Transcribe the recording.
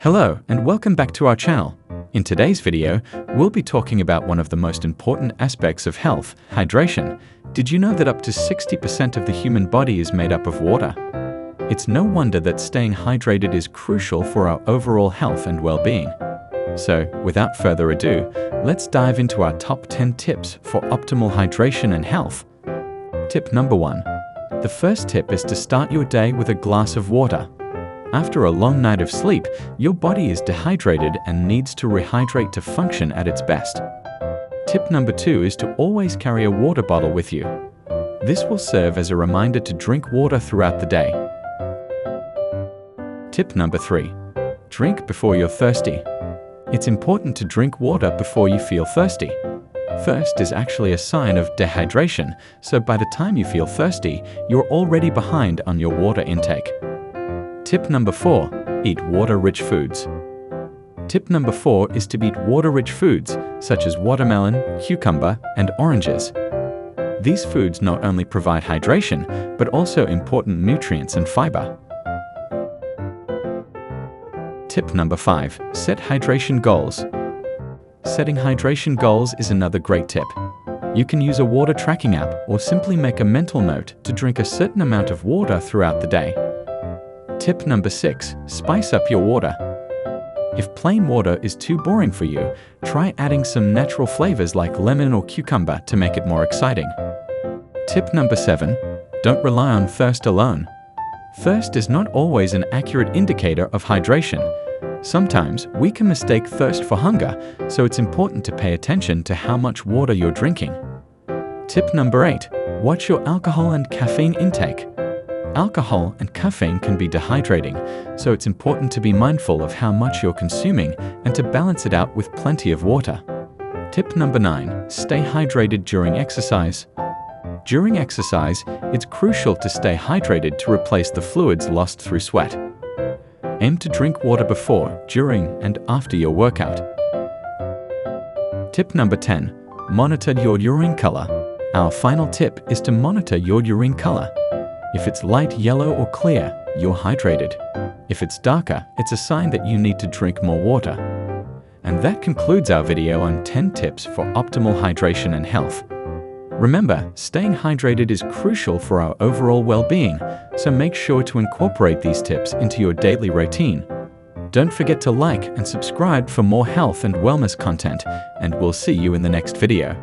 Hello and welcome back to our channel. In today's video, we'll be talking about one of the most important aspects of health, hydration. Did you know that up to 60% of the human body is made up of water? It's no wonder that staying hydrated is crucial for our overall health and well-being. So, without further ado, let's dive into our top 10 tips for optimal hydration and health. Tip number 1. The first tip is to start your day with a glass of water. After a long night of sleep, your body is dehydrated and needs to rehydrate to function at its best. Tip number 2 is to always carry a water bottle with you. This will serve as a reminder to drink water throughout the day. Tip number 3. Drink before you're thirsty. It's important to drink water before you feel thirsty. Thirst is actually a sign of dehydration, so by the time you feel thirsty, you're already behind on your water intake. Tip number 4. Eat water-rich foods. Tip number 4 is to eat water-rich foods, such as watermelon, cucumber, and oranges. These foods not only provide hydration, but also important nutrients and fiber. Tip number 5. Set hydration goals. Setting hydration goals is another great tip. You can use a water tracking app or simply make a mental note to drink a certain amount of water throughout the day. Tip number 6. Spice up your water. If plain water is too boring for you, try adding some natural flavors like lemon or cucumber to make it more exciting. Tip number 7. Don't rely on thirst alone. Thirst is not always an accurate indicator of hydration. Sometimes we can mistake thirst for hunger, so it's important to pay attention to how much water you're drinking. Tip number 8. Watch your alcohol and caffeine intake. Alcohol and caffeine can be dehydrating, so it's important to be mindful of how much you're consuming and to balance it out with plenty of water. Tip number 9. Stay hydrated during exercise. During exercise, it's crucial to stay hydrated to replace the fluids lost through sweat. Aim to drink water before, during, and after your workout. Tip number 10. Monitor your urine color. Our final tip is to monitor your urine color. If it's light yellow or clear, you're hydrated. If it's darker, it's a sign that you need to drink more water. And that concludes our video on 10 tips for optimal hydration and health. Remember, staying hydrated is crucial for our overall well-being, so make sure to incorporate these tips into your daily routine. Don't forget to like and subscribe for more health and wellness content, and we'll see you in the next video.